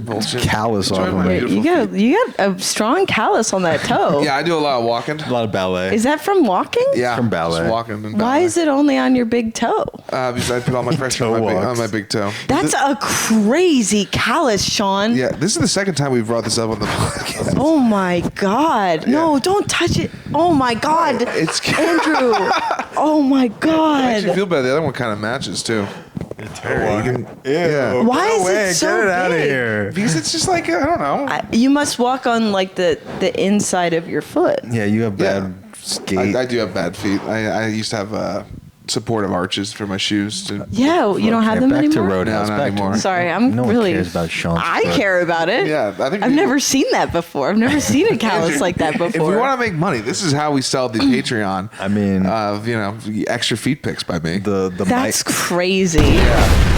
callus on Wait, you got a strong callus on that toe. Yeah, I do a lot of walking. a lot of ballet. Is that from walking? Yeah, from ballet. Just walking. And Why ballet. is it only on your big toe? Because I put all my pressure on my big toe. That's a crazy callus, Sean. Yeah, this is the second time we've brought this up on the podcast. Oh my God. No, don't touch it. Oh my God. It's Andrew. Oh my I God. actually feel bad. The other one kind of matches too. Yeah. Why is it so Get it big? out of here. Because it's just like, I don't know. You must walk on like the inside of your foot. Yeah, you have bad skate. I do have bad feet. I used to have supportive arches for my shoes. Yeah, you don't have them back anymore? to Roadhouse. No, not back anymore. To, Sorry, I'm no really. one cares about Sean's I foot. care about it. Yeah, I think I've never seen that before. I've never seen a callus Andrew, like that before. If we want to make money, this is how we sell the Patreon. I mean, extra feet pics by me. the That's crazy. Yeah.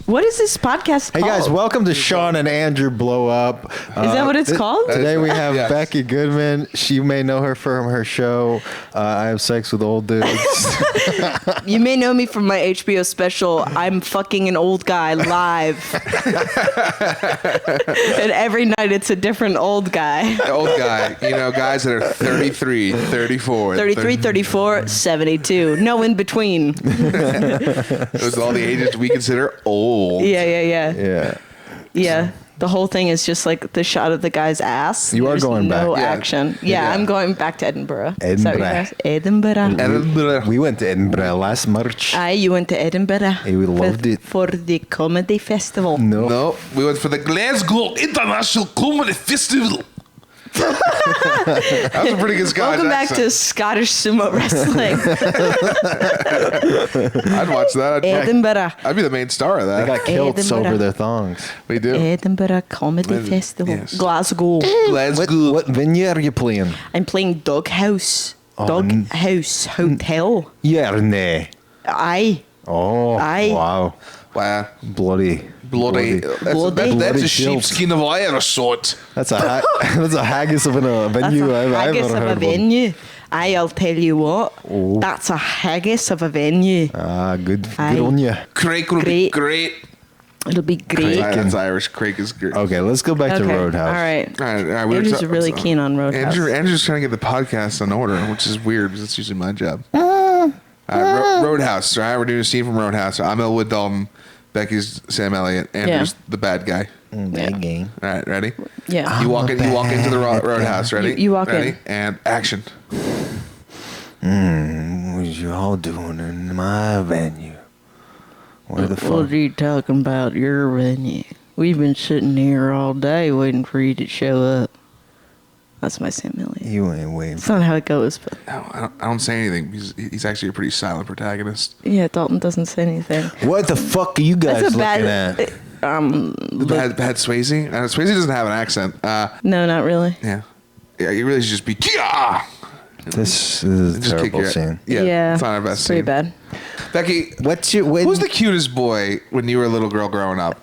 What is this podcast Hey called? guys, welcome to Sean and Andrew Blow Up. Is that what it's called? Today we have Yes. Becky Goodman. You may know her from her show, I Have Sex with Old Dudes. You may know me from my HBO special, I'm Fucking an Old Guy Live. And every night it's a different old guy. The old guy. Guys that are 33, 34. 33, 34, 72. No in between. Those are all the ages we consider old. Yeah. Yeah. The whole thing is just like the shot of the guy's ass. You are There's going no back. Yeah. action. Yeah, Yeah. I'm going back to Edinburgh. Edinburgh. Is that what you guys- Edinburgh. Edinburgh. We went to Edinburgh last March. Aye, you went to Edinburgh. Hey, we loved it. For the comedy festival. No, we went for the Glasgow International Comedy Festival. That was a pretty good Scottish Welcome back to accent. Scottish sumo wrestling. I'd watch that. Edinburgh. I'd be the main star of that. They got kilts Edinburgh. over their thongs. We do. Edinburgh Comedy Well, Festival. yes. Glasgow. Glasgow. What venue are you playing? I'm playing Doghouse. Doghouse Hotel. Yerne. Aye. Oh, Aye. wow. Wow. Bloody. Bloody. Bloody. That's a Shields. sheepskin of I ever saw it. That's a that's a haggis of a venue That's a I've haggis ever of a heard one. venue. Aye, I'll tell you what. Oh. That's a haggis of a venue. Good Aye. on you. Craig will be Great. great. It'll be great. That's Irish. Craig is great. Okay, let's go back to Okay, Roadhouse. all right. All right. We were Andrew's ta- really keen on Roadhouse. Andrew's trying to get the podcast in order, which is weird because it's usually my job. Roadhouse. All right, we're doing a scene from Roadhouse. I'm Elwood Dalton. Becky's Sam Elliott. Andrew's the bad guy. Bad game. All right, ready? Yeah. You walk in. You walk into the Roadhouse. Ready? You walk ready? in. And action. What you all doing in my venue? Where the What fuck? are you talking about your venue? We've been sitting here all day waiting for you to show up. That's my Sam Elliott. You ain't waiting. It's not how it goes, but No, I don't say anything. He's actually a pretty silent protagonist. yeah, Dalton doesn't say anything. What the fuck are you guys That's a looking bad. at? Bad Swayze. Swayze doesn't have an accent. No, not really. Yeah. You really should just be Kia. This is a Just kick terrible your- scene. Yeah, it's not our best it's pretty scene. bad. Becky, What's your who's the cutest boy when you were a little girl growing up?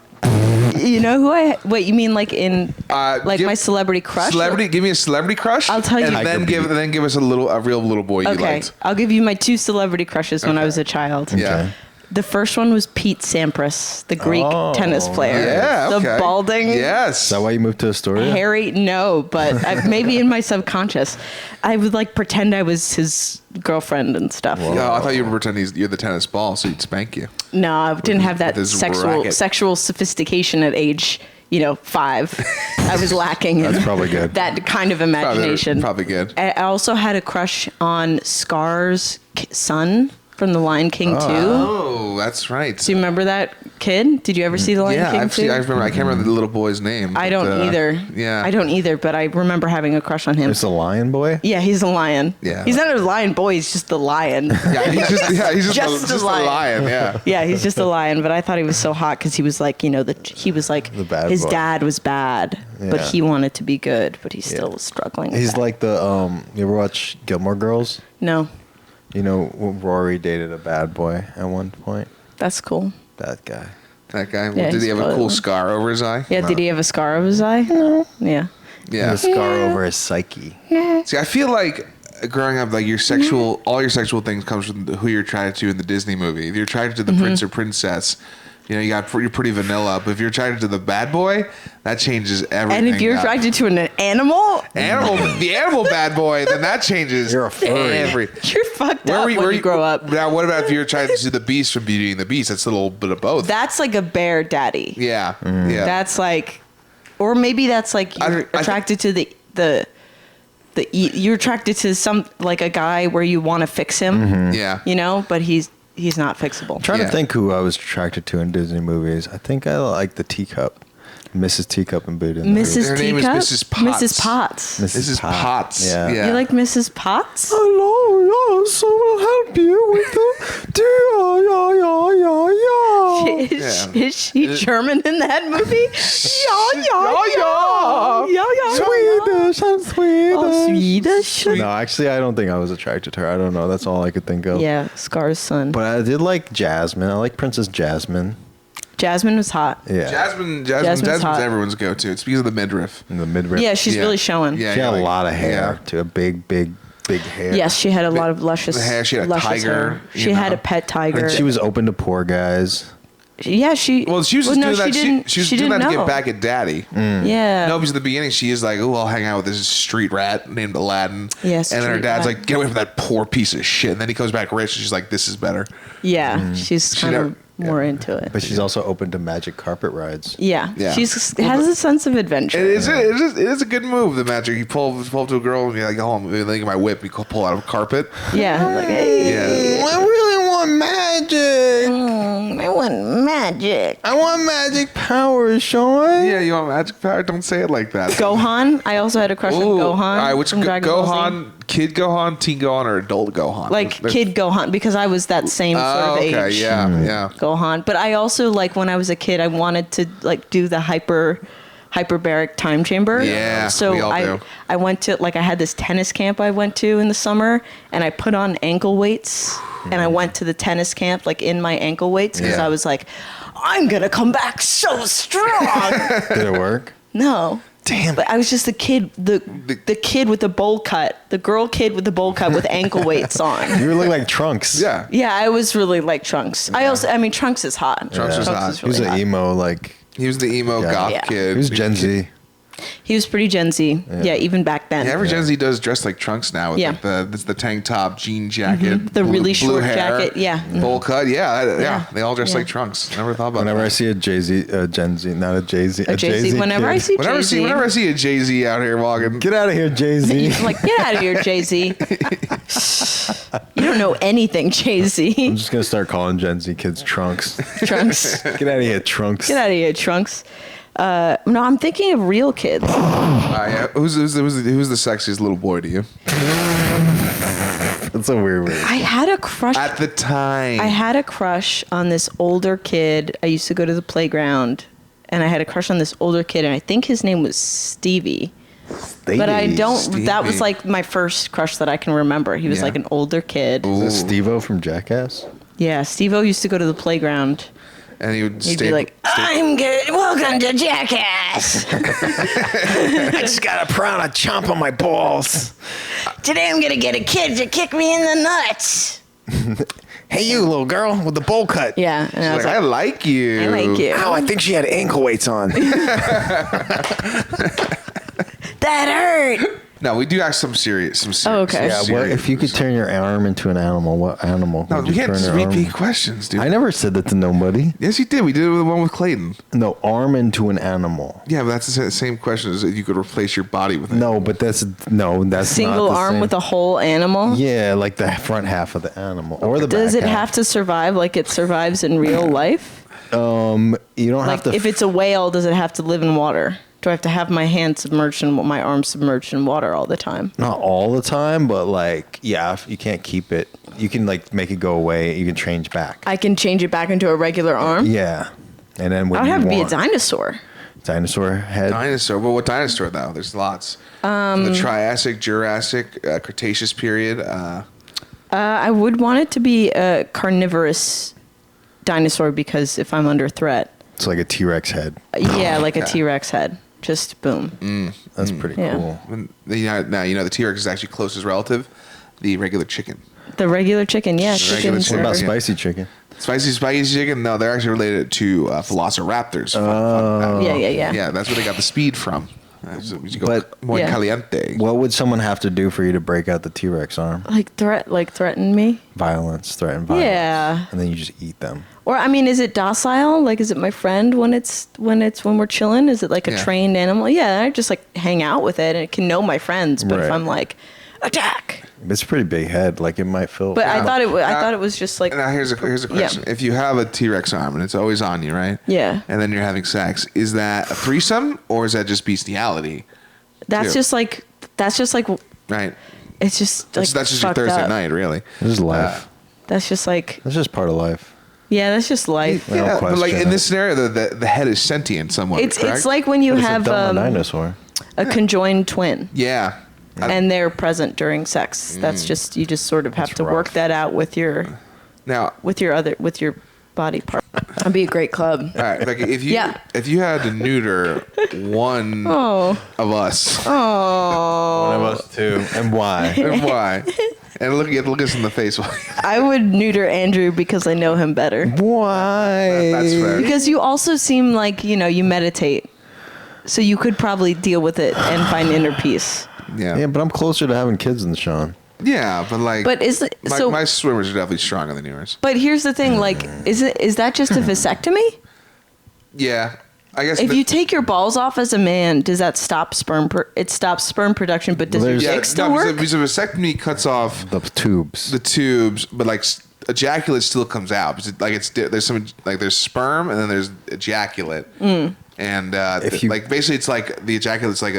You know who I? Wait, you mean like in like give- my celebrity crush? Celebrity, give me a celebrity crush. I'll tell you- and then give us a real little boy you Okay, liked. I'll give you my two celebrity crushes when I was a child. Yeah. Okay. The first one was Pete Sampras, the Greek tennis player. Yeah. The Okay. balding. Yes. Is that why you moved to Astoria? Harry, no, but maybe in my subconscious, I would like pretend I was his girlfriend and stuff. Yeah, I thought you were pretending you're the tennis ball, so he'd spank you. No, I didn't have that With his sexual racket. sophistication at age, 5. I was lacking in That's probably good. that kind of imagination. Probably good. I also had a crush on Scar's son from The Lion King 2. Oh, that's right. Do you remember that kid? Did you ever see The Lion King 2? I remember. I can't remember the little boy's name. I don't either. Yeah. I don't either, but I remember having a crush on him. It's a lion boy? Yeah, he's a lion. Yeah. He's not a lion boy, he's just the lion. Yeah, he's just, Just a a lion. lion. Yeah. Yeah, he's just a lion, but I thought he was so hot because he was like, he was like, The bad his boy. dad was bad, but Yeah. he wanted to be good, but he still was struggling with He's that. like you ever watch Gilmore Girls? No, You know, Rory dated a bad boy at one point. that's cool. That guy. That guy. Yeah, Did he have a he's cool fun. scar over his eye? Yeah, did he have a scar over his eye? No. Yeah. Yeah. A scar over his psyche. See, I feel like growing up, like all your sexual things comes from who you're attracted to in the Disney movie. If you're attracted to the prince or princess, you know, you're pretty vanilla. But if you're attracted to the bad boy, that changes everything. And if you're up. attracted to an animal, the animal bad boy, then that changes. You're a furry. you're fucked up when you grow up. Now, what about if you're attracted to the beast from Beauty and the Beast? That's a little bit of both. That's like a bear daddy. Yeah, yeah. That's like, or maybe that's like you're attracted to you're attracted to some, like a guy where you want to fix him. Yeah. You know, but he's not fixable. I'm trying Yeah. to think who I was attracted to in Disney movies. I think I like the teacup. Mrs. Teacup and Beauty and the Beast. Mrs. Her name is Teacup? Mrs. Potts. Mrs. Potts. Mrs. Potts. Yeah. You like Mrs. Potts? Hello, yes, I will help you with the Is she German in that movie? Swedish, I'm Swedish. Oh, Swedish. No, actually, I don't think I was attracted to her. I don't know. That's all I could think of. Yeah, Scar's son. But I did like Jasmine. I like Princess Jasmine. Jasmine was hot. Yeah. Jasmine's hot. everyone's go-to. It's because of the midriff. In the midriff. Yeah, she's really showing. Yeah, She had a like- lot of hair, yeah. too. A big hair. Yes, she had a lot of luscious hair. She had a luscious tiger, hair. you She had know. a pet tiger. And she was open to poor guys. Yeah, she. Well, she was just no, doing that. She didn't. She was she doing that didn't to know. get back at Daddy. Yeah. No, because in the beginning she is like, "Oh, I'll hang out with this street rat named Aladdin." Yes, and then her street dad's rat. like, "Get away from that poor piece of shit." And then he comes back rich, and she's like, "This is better." Yeah, she's kind never- of more into it. But she's also open to magic carpet rides. Yeah, Yeah. she's has a sense of adventure. It is a good move. The magic. You pull up to a girl and you're like, "Oh, I'm thinking my whip." You pull out a carpet. Yeah, like, hey, Yeah. I really want magic. I want magic. I want magic powers, Sean. Yeah, you want magic power? Don't say it like that. Gohan. I also had a crush on Ooh. Gohan. All right, which from Dragon Ball Z. Gohan? Kid Gohan, Teen Gohan, or adult Gohan? Like There's- Kid Gohan, because I was that same sort Oh, of okay, age. yeah. Gohan. But I also, like, when I was a kid, I wanted to like do the hyperbaric time chamber. Yeah, So we all do. I went to, like, I had this tennis camp I went to in the summer, and I put on ankle weights, and I went to the tennis camp like in my ankle weights because Yeah. I was like, I'm gonna come back so strong. Did it work? No. Damn. But I was just the kid, the kid with the bowl cut, the girl kid with the bowl cut with ankle weights on. You were looking like Trunks. Yeah. Yeah, I was really like Trunks. I mean, Trunks is hot. Trunks is hot. Is He was really an hot. emo, like, He was the emo Yeah. goth Yeah. kid. he was Gen Z. He was pretty Gen Z. Yeah, even back then. Yeah, every Gen Z does dress like Trunks now with Yeah. like the tank top, jean jacket, The really blue short hair, jacket, yeah. bowl cut. Yeah, Yeah. They all dress Yeah. like Trunks. Never thought about Whenever I that. see a Jay-Z, Gen Z, not a Jay-Z, A Jay-Z. Whenever I see Jay-Z, Whenever I see a Jay Z out here walking, Get out of here, Jay-Z. I'm like, get out of here, Jay-Z. You don't know anything, I'm Jay-Z. just going to start calling Gen Z kids Trunks. Trunks. Get out of here, Trunks. Get out of here, Trunks. No, I'm thinking of real kids. yeah. Who's the sexiest little boy to you That's a weird word. I had a crush. at the time? I had a crush on this older kid. I used to go to the playground, and I had a crush on this older kid, and I think his name was Stevie. But I don't. That was Stevie. like my first crush that I can remember. He was Yeah. like an older kid. Is this Steve-O from Jackass? Yeah, Steve-O used to go to the playground. and he would He'd stay be like, I'm good. Welcome to Jackass. I just got a piranha chomp on my balls. Today I'm going to get a kid to kick me in the nuts. Hey, you little girl with the bowl cut. Yeah. And I was I like, like you. I like you. Ow, I think she had ankle weights on. That hurt. No, we do ask some serious. Oh, okay. Yeah, what if you could turn your arm into an animal? What animal? No, would we you can't turn just your arm- repeat questions, dude. I never said that to nobody. Yes, you did. We did it with the one with Clayton. No, arm into an animal. Yeah, but that's the same question as if you could replace your body with. No, but that's Single not the arm same. with a whole animal. Yeah, like the front half of the animal or the Does back it half. have to survive like it survives in real life? You don't Like have to. if it's a whale, does it have to live in water? Do I have to have my hand submerged and my arm submerged in water all the time? Not all the time, but like, yeah, if you can't keep it. You can like make it go away. You can change back. I can change it back into a regular arm. Yeah, and then when I would you have to be a want- dinosaur. dinosaur head. Dinosaur. Well, what dinosaur though? There's lots. The Triassic, Jurassic, Cretaceous period. I would want it to be a carnivorous dinosaur because if I'm under threat, It's like a T-Rex head. yeah, like a Okay. T-Rex head. Just boom. That's pretty Yeah. cool. Now you know the T-Rex is actually closest relative, the regular chicken. The regular chicken, yeah. The regular chickens chicken. What about are- Yeah. spicy chicken? Spicy chicken. No, they're actually related to velociraptors. Fun fact. Yeah. Yeah, that's where they got the speed from. You go But- muy Yeah. caliente. What would someone have to do for you to break out the T-Rex arm? threaten me. Threaten violence. Yeah. And then you just eat them. Or I mean, is it docile? Like, is it my friend when we're chilling? Is it like a Yeah. trained animal? Yeah, I just like hang out with it and it can know my friends. But if Right. I'm like, attack. It's a pretty big head. Like it might fill. But I Yeah. thought it was just like, Now here's a question: If you have a T-Rex arm and it's always on you, right? Yeah. And then you're having sex, is that a threesome or is that just bestiality? that's too. just like Right. it's just like That's just your fucked Thursday up. night, really. This is life. That's just like, That's just part of life. yeah, that's just life. Well, Yeah, but like question in it. this scenario, the head is sentient somewhat. It's correct? like when you But it's a have dumb dinosaur. a conjoined twin. yeah. And they're present during sex. That's just you just sort of have That's to work rough. that out with your Now, body part. That'd be a great club. all right, Becky, Yeah. if you had to neuter one Oh, of us, oh! One of us too. And why? and why? And look us in the face. I would neuter Andrew because I know him better. Why? That's fair. Because you also seem like you meditate, so you could probably deal with it and find inner peace. Yeah, but I'm closer to having kids than Sean. Yeah, but like, But is it so? my swimmers are definitely stronger than yours. But here's the thing: like, is that just a vasectomy? Yeah, I guess. If you take your balls off as a man, does that stop sperm? It stops sperm production, but does Well, your there's- dick still because work? because a vasectomy cuts off The tubes. the tubes, but like ejaculate still comes out. Because there's some like there's sperm and then there's ejaculate, and like basically it's like the ejaculate's like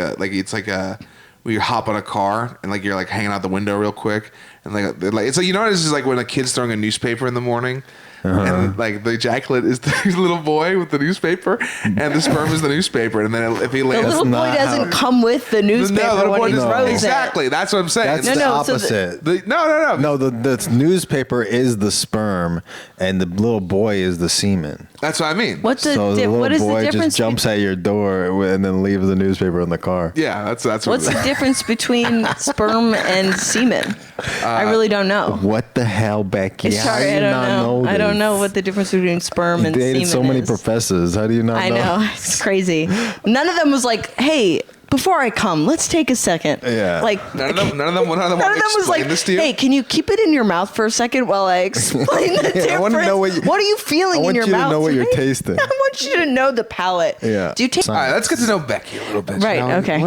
a where you hop on a car and like you're like hanging out the window real quick and like it's like this is like when a kid's throwing a newspaper in the morning. And like the ejaculate is the little boy with the newspaper, and the sperm is the newspaper. And then if he The lands, little boy not doesn't how- come with the newspaper little when boy he doesn't- throws exactly. it. That's what I'm saying. That's No, the no, so opposite. No. No, the newspaper is the sperm, and the little boy is the semen. That's what I mean. What's the So the little what is the boy difference? just jumps at your door and then leaves the newspaper in the car. Yeah, that's what. What's the difference between sperm and semen? I really don't know. What the hell, Becky? How do Sorry, you I don't not know. I don't this? know what the difference between sperm You and dated semen so many is. professors. How do you not I know? know. It's crazy. None of them was like, "Hey, before I come, let's take a second." Yeah. Like None of them want to was like, explain this to you. "Hey, can you keep it in your mouth for a second while I explain the difference? I wanna know what are you feeling I want in your you to mouth? know what you're right? tasting. I want you to know the palate. Yeah. Do you take? All right, let's get to know Becky a little bit. Right, shall we? okay.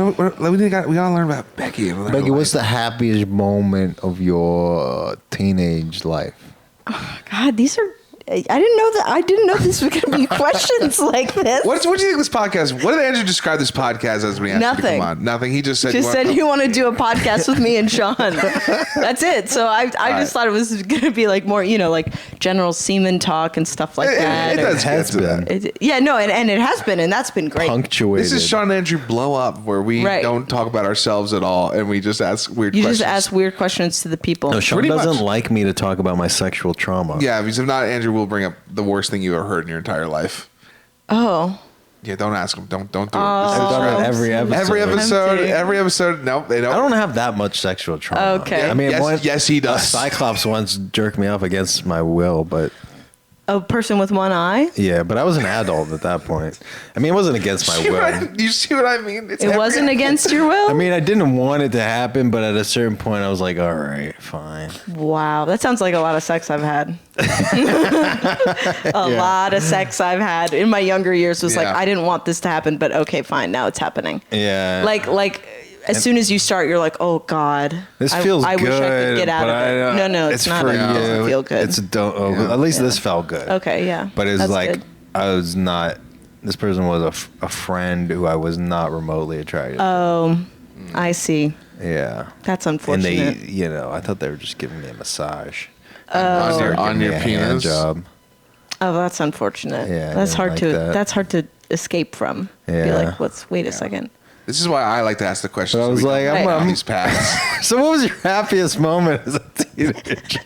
We gotta learn about Becky. Becky, what's the happiest moment of your teenage life? God, these are. I didn't know this was going to be questions like this. What do you think of this podcast? What did Andrew describe this podcast as when he asked you to Nothing. come on? Nothing. He just said. Just said you want to do a podcast with me and Sean. That's it. So I just thought it was going to be like more, like general semen talk and stuff like that. It or- does has get to that. been. and it has been, and that's been great. Punctuated. This is Sean and Andrew blow up, where we Right. don't talk about ourselves at all, and we just ask weird You questions. just ask weird questions to the people. No, Sean Pretty doesn't much. like me to talk about my sexual trauma. Yeah, because if not, Andrew will bring up the worst thing you ever heard in your entire life. Oh. Yeah, don't ask him. Don't do it. I've done it every episode. Every episode. No, they don't. I don't have that much sexual trauma. Okay. I mean, Yes, he does. A Cyclops once jerked me off against my will, but A person with one eye? Yeah, but I was an adult at that point. I mean, it wasn't against my will. You see what I mean? It wasn't against your will? I mean, I didn't want it to happen, but at a certain point, I was like, all right, fine. Wow, that sounds like a lot of sex I've had. A lot of sex I've had in my younger years was like, I didn't want this to happen, but okay, fine, now it's happening. Yeah. Like as soon as you start, you're like, oh God, This feels I good. wish I could get out of it. No, it's not. For It doesn't feel good. It's at least this felt good. Okay, yeah. But it's That's like good. I was not. This person was a friend who I was not remotely attracted. Oh, I see. Yeah. That's And unfortunate. they, I thought they were just giving me a massage. On your Giving me a hand penis. job. Oh, that's unfortunate. Yeah, I that's didn't hard like to. that. That's hard to escape from. Be Yeah. like, wait a second. This is why I like to ask the questions. But I was so we like, don't I'm- have these paths. So what was your happiest moment as a teenager?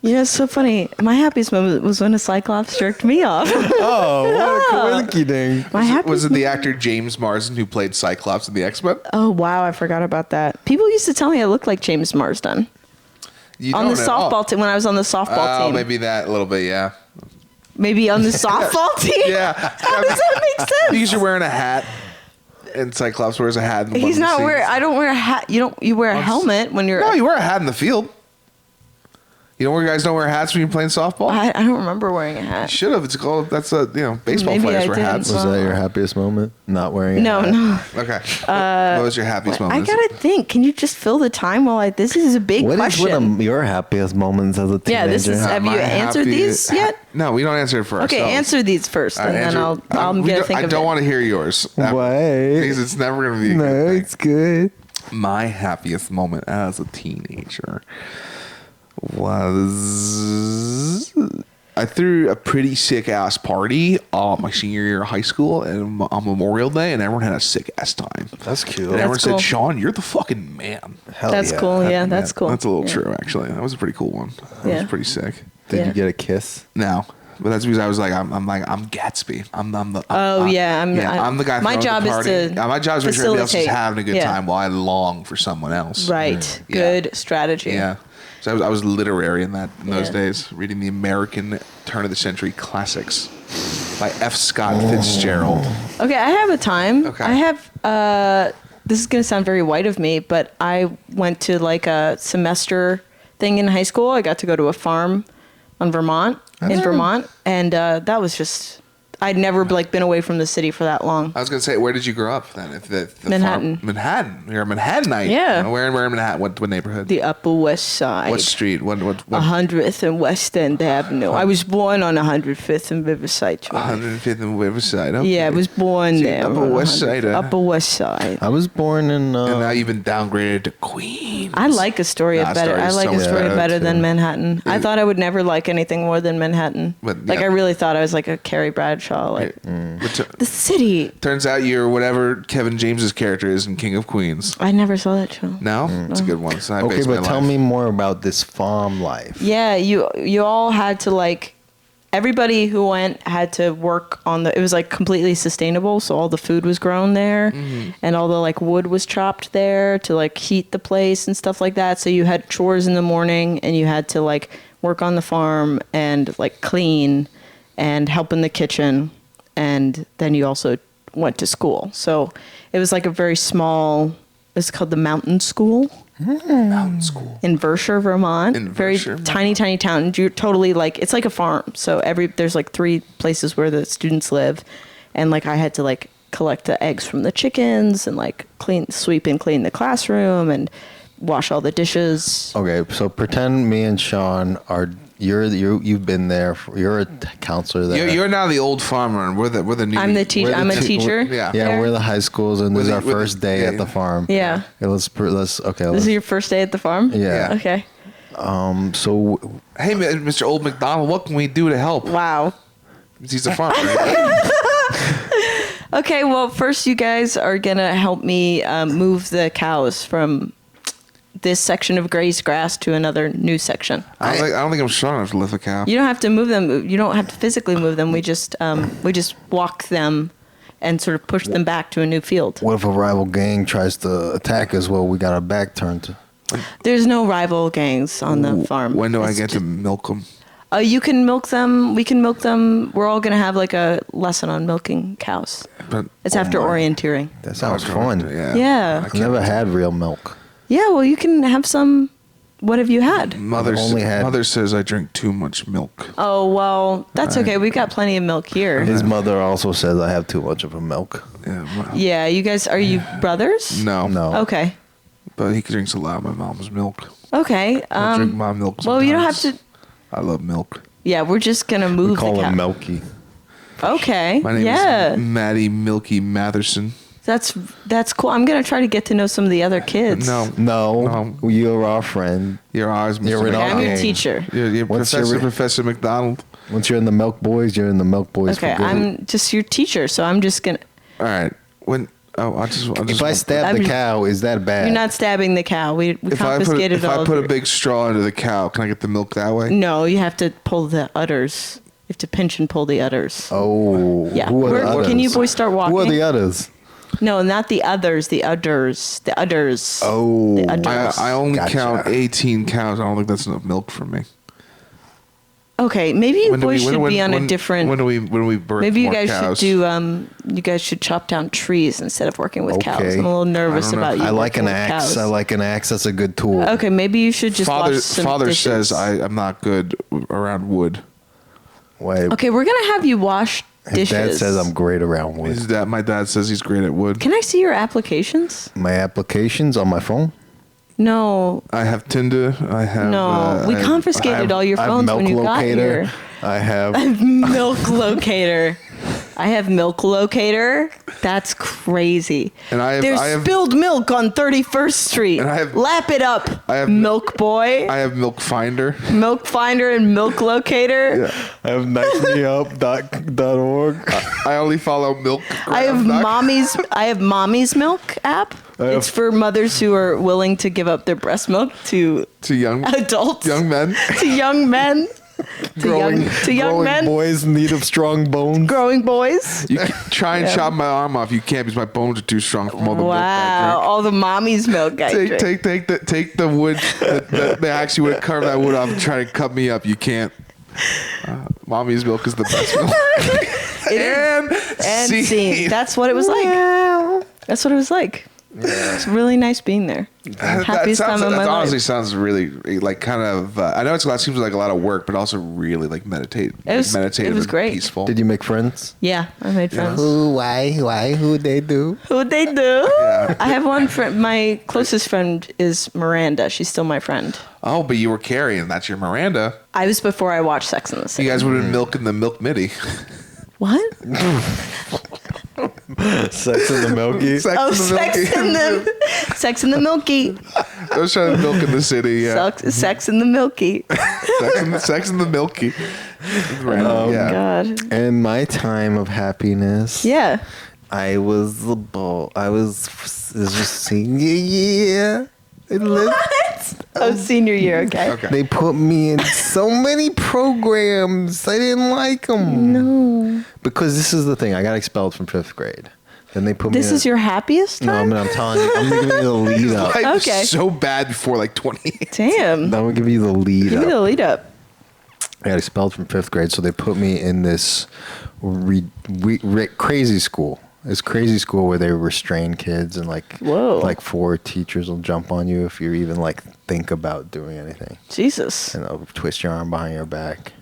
It's so funny. My happiest moment was when a Cyclops jerked me off. Oh, what a quirky ding. My happiest Was it the actor James Marsden who played Cyclops in the X-Men? Oh wow, I forgot about that. People used to tell me I looked like James Marsden You on the don't know. softball team when I was on the softball Oh, team. maybe that a little bit, yeah. Maybe on the softball team. Yeah. How does that make sense? Because you're wearing a hat, and Cyclops wears a hat. In one He's of the not scenes. wearing. I don't wear a hat. You wear a helmet when you're. No, you wear a hat in the field. You know where guys don't wear hats when you're playing softball? I don't remember wearing a You hat. should have. It's called. That's baseball Maybe players I wear didn't. hats. Was that your happiest moment? Not wearing a hat? No. Okay. What was your happiest I moment? gotta think. Can you just fill the time while this is a big What is question. one of your happiest moments as a teenager? Yeah, this is- Have you My answered these yet? No, we don't answer it for Okay, ourselves. answer these first, and then I'm gonna think I of don't it. want to hear yours. Why? Because it's never going to be a No, good thing. it's good. My happiest moment as a teenager was I threw a pretty sick ass party my senior year of high school and on Memorial Day, and everyone had a sick ass time. That's cute. And everyone That's cool. said, "Sean, you're the fucking man." Hell That's yeah. cool. Yeah, that's cool. That's a little Yeah. true, actually. That was a pretty cool one. That Yeah. was pretty sick. Did Yeah. you get a kiss? No. But that's because I was like, I'm Gatsby. I'm the I'm the guy. My throwing job the is party. to My job is to make sure everybody else is facilitate. having a good Yeah. time while I long for someone else. Right. Yeah. Good strategy. Yeah. So I was literary in those Yeah. days, reading the American turn of the century classics by F. Scott Fitzgerald. Okay, I have a time. Okay. I have. This is gonna sound very white of me, but I went to like a semester thing in high school. I got to go to a farm in Vermont, and that was just. I'd never been away from the city for that long. I was gonna say, where did you grow up then? If the Manhattan. Farm, Manhattan. You're a Manhattanite. Yeah. Where in Manhattan? What neighborhood? The Upper West Side. What street? What 100th and West End Avenue. I was born on 105th and Riverside Drive. 105th and Riverside. Okay. Yeah, I was born So there. Upper on West 100th. Side. Upper West Side. I was born in. And now you've been downgraded to Queens. I like Astoria Nah, better. I Astoria's like so much Astoria better, better too. than Manhattan. I thought I would never like anything more than Manhattan. But, like yeah. I really thought I was like a Carrie Bradshaw. Like the city. Turns out you're whatever Kevin James's character is in King of Queens. I never saw that show. No, it's a good one. So I Okay, based but my tell life. me more about this farm life. Yeah, you all had to like. Everybody who went had to work on it was like completely sustainable, so all the food was grown there, and all the like wood was chopped there to like heat the place and stuff like that. So you had chores in the morning, and you had to like work on the farm and like clean and help in the kitchen, and then you also went to school. So it was like a very small. It's called the Mountain School. Mountain School. In Vershire, Vermont. In Very Vershire, tiny town. You're totally like it's like a farm. So there's like 3 places where the students live, and like I had to like collect the eggs from the chickens and like sweep and clean the classroom and wash all the dishes. Okay, so pretend me and Sean are you've been there. You're a counselor there. You're now the old farmer, and we're the new. I'm the teacher. I'm a teacher. Yeah. Yeah, there. we're the high schools, and this is our With the- first day at the farm. Yeah. Okay, let's This is your first day at the farm? Yeah. Okay. So Hey, Mr. Old McDonald, what can we do to help? Wow. He's a farmer. Right? Okay, well, first you guys are going to help me move the cows from this section of grazed grass to another new section. I don't think I'm strong enough to lift a cow. You don't have to move them. You don't have to physically move them. We just walk them and sort of push them back to a new field. what if a rival gang tries to attack us? Well, we got our back turned to. There's no rival gangs on the farm. When do I It's get to just- milk them? You can milk them. We can milk them. We're all gonna have like a lesson on milking cows. But It's after orienteering. That sounds fun. Yeah. Yeah. I've never had real milk. Yeah. Well, you can have some. What have you had? Mother says I drink too much milk. Oh well, that's okay. We got plenty of milk here. His mother also says I have too much of a milk. Yeah. Yeah. You guys, are you brothers? No. Okay. But he drinks a lot of my mom's milk. Okay. I drink my milk. Well, you don't have sometimes. to. I love milk. Yeah, we're just gonna move We call the cow. him Milky. Okay. My name is Maddie Milky Matherson. That's cool. I'm gonna try to get to know some of the other kids. No, you're our friend. You're ours, Mr. You're in Okay, our I'm your gang. teacher. You're What's Professor McDonald. Once you're in the Milk Boys, you're in the Milk Boys. Okay, for good. I'm just your teacher, so I'm just gonna. All right. I just If I stab I'm the just- cow, is that bad? You're not stabbing the cow. We if I confiscated all. put of a big straw into the cow, can I get the milk that way? No, you have to pull the udders. You have to pinch and pull the udders. Oh, Yeah. Who are the Can others? you boys start walking? Who are the others? No, not the others. The udders. The udders. Oh, The udders. I only Gotcha. count 18 cows. I don't think that's enough milk for me. Okay, maybe you When do boys we- should when- be on when- a different. When do we birth Maybe you more guys cows? should do. You guys should chop down trees instead of working with cows. Okay. I'm a little nervous I don't know. about you. I like working an with axe. cows. I like an axe. That's a good tool. Okay, maybe you should just wash some Father dishes. says I'm not good around wood. Wait, Okay, we're gonna have you wash his dishes. dad says I'm great around wood. My dad says he's great at wood. Can I see your applications? My applications on my phone. No, I have Tinder. I have. no. We confiscated all your I have phones milk when you got locator. here. I have. Milk locator. I have milk locator. That's crazy. And There's I have spilled milk on 31st Street. And I have- Lap it up. I have- Milk boy, I have Milk Finder. milk finder, and milk locator. I have knifemeup.org. I only follow Milk. I have mommy's milk app. It's for mothers who are willing to give up their breast milk to to young adults, young men. to young men, to young growing men, boys in need of strong bones. growing boys. You can try and Yeah. chop my arm off. You can't because my bones are too strong from all the milk I Wow, drink. all the mommy's milk I drink. Take the wood. They actually would carve that wood off and try to cut me up. You can't. Mommy's milk is the best milk. And scene. That's what it was like. That's what it was like. It's really nice being there. Happiest time of my that life. honestly sounds really like kind of. I know seems like a lot of work, but also really like meditative. It was great. Peaceful. Did you make friends? Yeah, I made friends. Who, why, who they do? Who'd they do? Yeah. I have one friend. My closest friend is Miranda. She's still my friend. Oh, but you were Carrie, and that's your Miranda. I was before I watched Sex and the You City. guys would have been milking the milk midi. What? Sex in the Milky. Oh, Sex in the Milky. I was trying to milk in the city. Yeah. Sex in the Milky. Sex in the milky. Oh yeah. God. And my time of happiness. Yeah. I was the ball. I was just senior year. What? Oh, senior year. Okay. Okay. They put me in so many programs. I didn't like them. No. Because this is the thing. I got expelled from 5th grade. Then they put me. This is your happiest No, I time? mean, I'm telling you. I'm giving you the lead up. Life was Okay. so bad before like 20. Damn. I'm gonna give you the lead Give me up. the lead up. I got expelled from 5th grade, so they put me in this crazy school. This crazy school where they restrain kids and Whoa. like 4 teachers will jump on you if you even like think about doing anything, Jesus. and they'll twist your arm behind your back.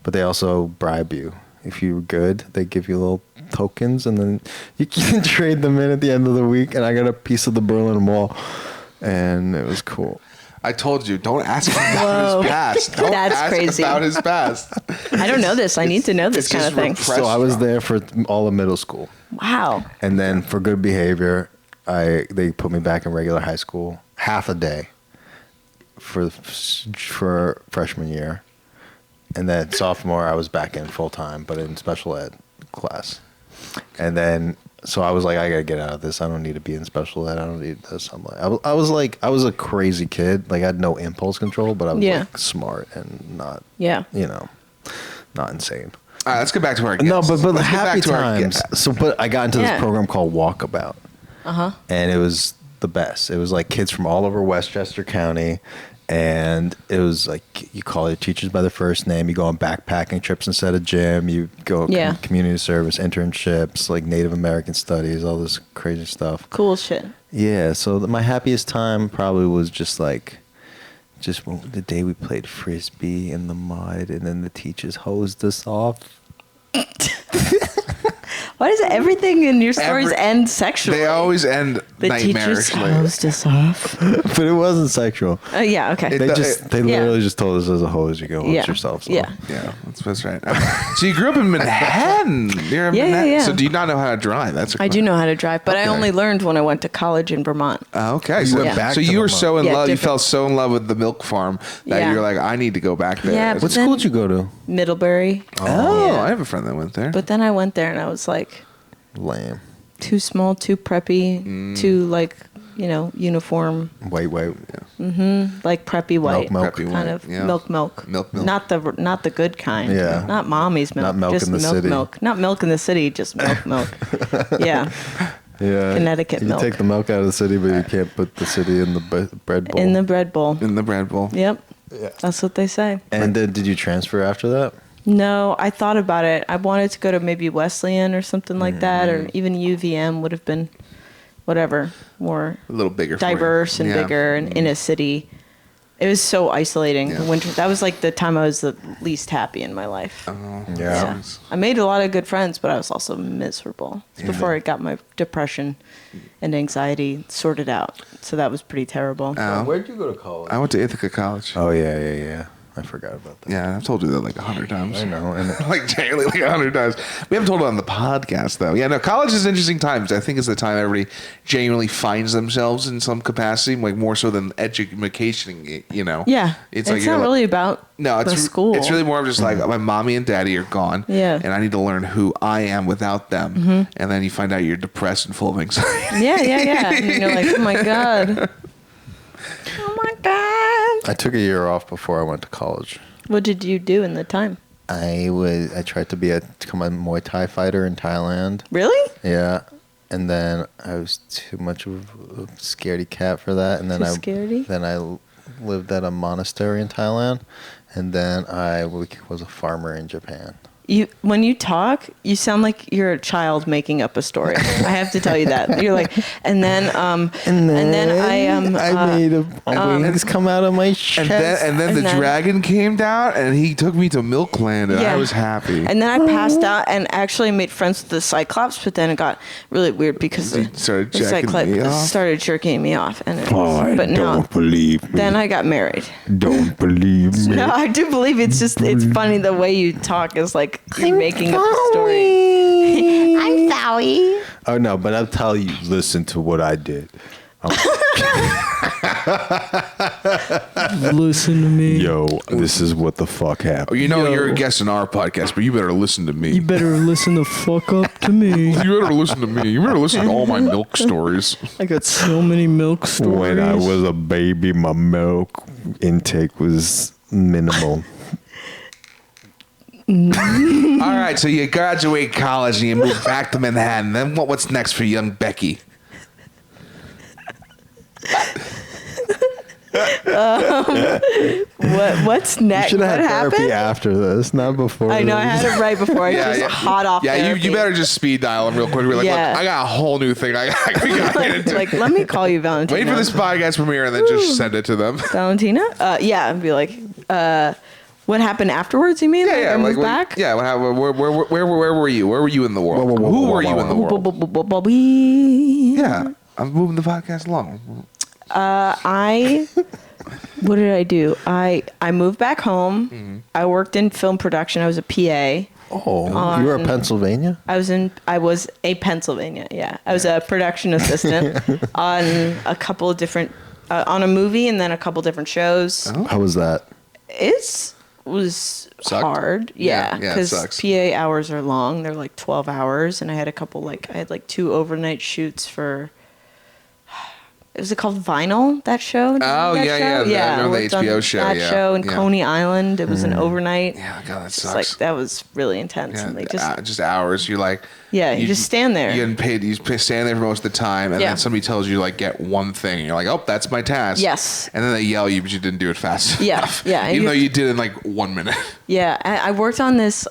But they also bribe you. If you're good, they give you little tokens, and then you can trade them in at the end of the week. And I got a piece of the Berlin Wall, and it was cool. I told you, don't ask him about his past. Don't That's ask crazy. about his past. I don't know this. I need to know this it's kind just of thing. repressed. So I was there for all of middle school. Wow. And then for good behavior, they put me back in regular high school half a day for freshman year, and then sophomore I was back in full time, but in special ed class. And then so I was like, I gotta get out of this. I don't need to be in special ed. I don't need this. I'm like, I was a crazy kid. Like I had no impulse control, but I was like smart and not, Yeah. not insane. All right, let's get back to our guest. No, but Let's get happy back to our times. guest. So, but I got into Yeah. this program called Walkabout, and it was the best. It was like kids from all over Westchester County, And it was like you call your teachers by their first name. You go on backpacking trips instead of gym. You go community service, internships, like Native American studies, all this crazy stuff. Cool shit. Yeah. So my happiest time probably was just the day we played frisbee in the mud, and then the teachers hosed us off. Why does everything in your stories end sexually? They always end the teachers nightmarishly. hosed us off. But it wasn't sexual. Yeah, okay. They literally just told us as a hose, you go hose yourself. So. Yeah. Yeah, that's right. So you grew up in Manhattan. You're in Manhattan. Yeah. So do you not know how to drive? I do know how to drive, but I only learned when I went to college in Vermont. Okay. You went back so to you were Vermont. so in love. You different. fell so in love with the milk farm that you're like, I need to go back there. Yeah, What school did you go to? Middlebury. Oh, Yeah. I have a friend that went there. But then I went there and I was like, Lame. too small, too preppy, too like, uniform, White. like preppy white, Milk. Preppy kind white, of yeah. milk. Milk. Not the good kind. Yeah. Not mommy's milk. Not milk just in the milk, city. milk. Not milk in the city, just milk. Yeah. Yeah. Connecticut you milk. take the milk out of the city, but you can't put the city in the bread bowl. In the bread bowl. In the bread bowl. Yep. Yeah. That's what they say. And then did you transfer after that? No, I thought about it. I wanted to go to maybe Wesleyan or something like that, or even UVM would have been whatever, more A little bigger. for you. diverse and Yeah. bigger and in a city. It was so isolating. Yeah. The winter. That was like the time I was the least happy in my life. Oh, Yeah. I made a lot of good friends, but I was also miserable. It's before I got my depression and anxiety sorted out. So that was pretty terrible. Where'd you go to college? I went to Ithaca College. Oh, yeah. I forgot about that. Yeah, I've told you that like 100 times. I know. And like daily, like 100 times. We haven't told it on the podcast though. Yeah, no, college is interesting times. I think it's the time everybody genuinely finds themselves in some capacity, like more so than education. Yeah. It's It's you're not really about it's the school. It's really more of just like my mommy and daddy are gone. Yeah. and I need to learn who I am without them. And then you find out you're depressed and full of anxiety. Yeah. And you're like, oh my God. Oh my God. I took a year off before I went to college. What did you do in the time? I tried to become a Muay Thai fighter in Thailand. Really? Yeah. And then I was too much of a scaredy cat for that. And then Scaredy? Then I lived at a monastery in Thailand. And then I was a farmer in Japan. When you talk, you sound like you're a child making up a story. I have to tell you that. You're like, and then I made wings come out of my chest. And then the dragon came down and he took me to Milkland and I was happy. And then I passed out and actually made friends with the Cyclops, but then it got really weird because the Cyclops started jerking me off. And but now, don't believe me. then I got married. Don't believe me. No, I do believe it's funny the way you talk is like you're making up a story. I'm sorry. Oh, no, but I'll tell you, listen to what I did. Listen to me. Yo, this is what the fuck happened. You're a guest in our podcast, but you better listen to me. You better listen the fuck up to me. You better listen to me. You better listen to all my milk stories. I got so many milk stories. When I was a baby, my milk intake was minimal. All right, so you graduate college and you move back to Manhattan. Then what's next for young Becky? What's next? You should What have had therapy happened? after this, not before. I know I this. had it right before. I was hot off. Yeah, therapy. you better just speed dial him real quick. We're like, Yeah. look, I got a whole new thing. We got to get into. like, let me call you Valentina. Wait for this podcast premiere and then just send it to them. Valentina? Yeah, and be like, what happened afterwards? You mean? I moved back? Yeah, what happened? Where were you? Where were you in the world? Who were you in the world? Yeah, I'm moving the podcast along. What did I do? I moved back home. Mm-hmm. I worked in film production. I was a PA. Oh, you were in Pennsylvania? I was a Pennsylvania. Yeah, I was a production assistant on a couple of different on a movie and then a couple different shows. Oh. How was that? It was hard. Yeah, it because sucks. PA hours are long. They're like 12 hours, and I had 2 overnight shoots for Was it called Vinyl? That show? Did you Oh, do that yeah, show? yeah. I remember the worked on HBO show, That yeah. show in Yeah. Coney Island. It was an overnight. Yeah, God, that It's sucks. like that was really intense. Yeah, And they just hours. You're like, you just stand there. You getting paid. You stand there for most of the time, and Yeah. then somebody tells you like get one thing. And you're like, oh, that's my task. Yes. And then they yell at you, but you didn't do it fast Yeah, enough. yeah, and Even though you're- you did it in like 1 minute. Yeah, I worked on this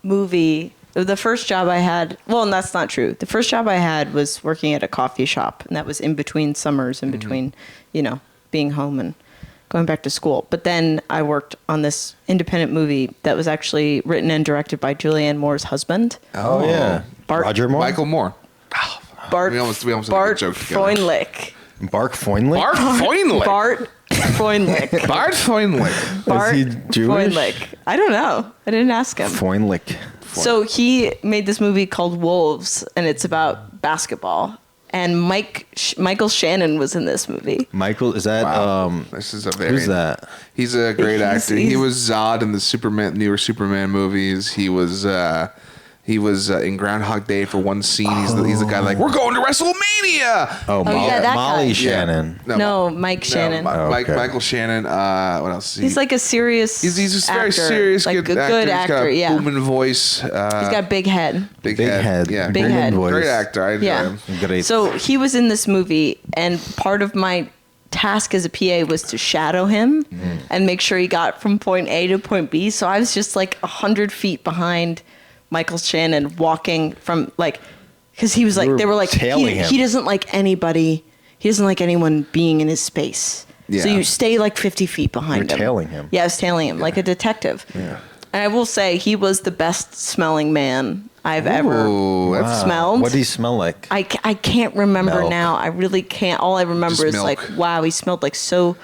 movie. The first job I had, well, that's not true. The first job I had was working at a coffee shop, and that was in between summers, in between, being home and going back to school. But then I worked on this independent movie that was actually written and directed by Julianne Moore's husband, Oh, yeah. Bart- Roger Moore? Michael Moore. Bart. We almost had a Bart good joke together. Freundlich. Bark Freundlich? Bart Freundlich. Bart Freundlich. Bart Freundlich. Bart he Jewish? Freundlich. I don't know. I didn't ask him. Freundlich. So he made this movie called Wolves, and it's about basketball. And Michael Shannon was in this movie. Michael, is that, Wow. This is a very. who's that? He's a great He's- actor. He he's- was Zod in the newer Superman movies. He was in Groundhog Day for one scene. He's the guy like, we're going to WrestleMania. Oh, yeah, that Molly guy. Shannon. No, Mike Shannon. Okay. Michael Shannon. What else? He's like a serious. He's just actor. very serious, like good a actor. good He's got actor. a Yeah, booming voice. he's got a big head. big Big head. head. Yeah, Big booming head. voice. great actor. I enjoy Yeah. him. Great. So he was in this movie, and part of my task as a PA was to shadow him and make sure he got from point A to point B. So I was just like 100 feet behind Michael Shannon, walking from because he was like, You were they were like, tailing him. he doesn't like anybody. He doesn't like anyone being in his space. Yeah. So you stay like 50 feet behind You're him. tailing him. Yeah, I was tailing him like a detective. Yeah. And I will say he was the best smelling man I've ever Ooh, that's smelled. What do you smell like? I can't remember Milk. now. I really can't. All I remember Just is milk. like, wow, he smelled like so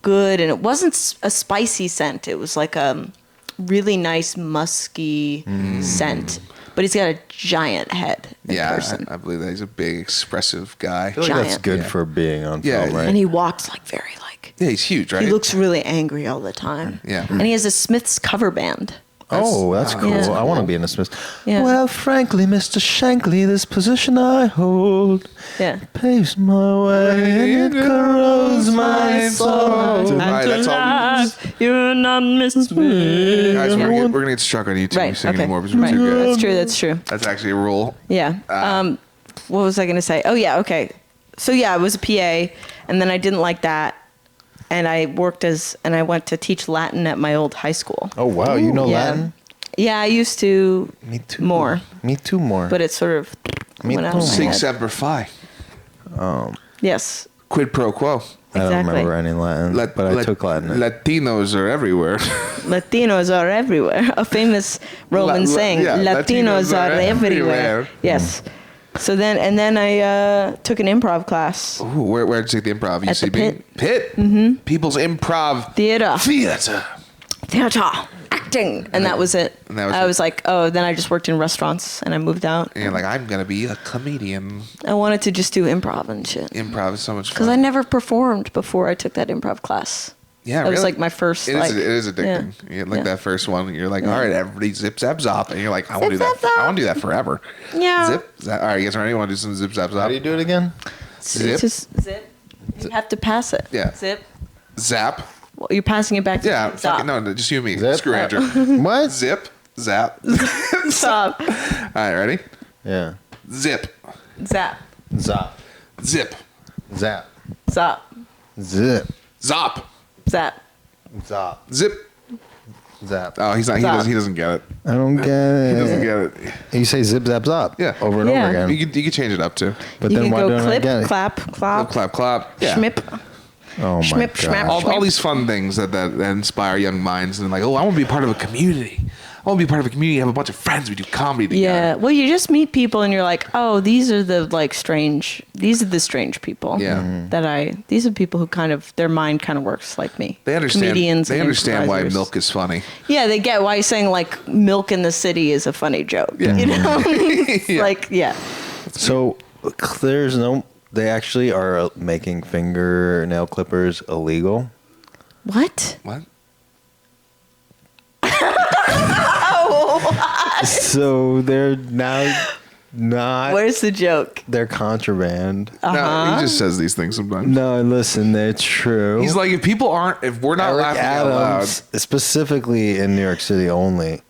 good. And it wasn't a spicy scent. It was like a really nice musky scent. But he's got a giant head in yeah. person. I believe that he's a big, expressive guy. I feel like that's Giant. good Yeah. for being on Yeah, film, right? And he walks like very Yeah, he's huge, right? he looks really angry all the time. Yeah. And he has a Smith's cover band. Oh, that's cool. Yeah. I want to be in a Smith. Yeah. Well, frankly, Mr. Shankly, this position I hold Yeah. paves my way and it corrodes my soul. All right, that's all. You're not Miss Smith. Guys, we're gonna get struck on YouTube Right. singing Okay. more because we're Right. too good. That's true. That's true. That's actually a rule. Yeah. What was I going to say? Oh, yeah. Okay. So, yeah, I was a PA, and then I didn't like that. And I and I went to teach Latin at my old high school. Oh, wow. You know Yeah. Latin? Yeah, I used to Me too. more, Me too more. but it sort of Me went out too. of my Sig head. semper fi. Yes, Quid pro quo. I don't exactly. remember any Latin, but I took Latin. Latinos are everywhere. Latinos are everywhere. A famous Roman saying, yeah, Latinos are everywhere. Yes. So then I took an improv class. Ooh, where'd you take the improv? At the UCB? Pit. Pit? Mm-hmm. People's Improv Theater. Theater. Acting. And that was it. And that was I it. was like, oh, then I just worked in restaurants and I moved out. And you're like, I'm going to be a comedian. I wanted to just do improv and shit. Improv is so much fun. Because I never performed before I took that improv class. Yeah, That was really? like my first, It like... is addicting. yeah. You get, like Yeah. that first one, you're like, all right, everybody zip zap zop, and you're like, I want to do Zip, that. zap, I want to do that forever. Yeah. Zip. All right, you guys ready? Want to do some zip zap How do you zop? do it again? Zip. It's just zip. You have to pass it. Yeah. Zip. Zap. Well, you're passing it back to Yeah. stop. Fucking, no, just you and me. Zip. Screw Andrew. What? Zip. Zap. Stop. All right, ready? Yeah. Zip. Zap. Zap. Zip. Zap. Zap. Zip. Zop. Zap. Zap. Zip. Zap. Oh, he's not. Zop. He doesn't get it. I don't get it. He doesn't get it. You say zip, zap, zap. Yeah. Over and Yeah. over again. You can change it up too. But You then can why go don't I clip, get it? clap, clap, Clap, clap. Yeah. schmip. Oh my Schmip, schmap. god. All these fun things that inspire young minds and like, oh, I want to be part of a community. I want to be part of a community. Have a bunch of friends. We do comedy together. Yeah. Well, you just meet people and you're like, oh, these are the strange people. Yeah. Mhm. These are people who kind of, their mind kind of works like me. They understand. Comedians They and understand why improvisers. milk is funny. Yeah, they get why you're saying like milk in the city is a funny joke. Yeah. You know? It's Yeah. like, yeah. So they actually are making fingernail clippers illegal. What? What? So they're now not. Where's the joke? They're contraband. No, he just says these things sometimes. No, listen, they're true. He's like, if we're not Eric laughing out loud. Adams, specifically in New York City only.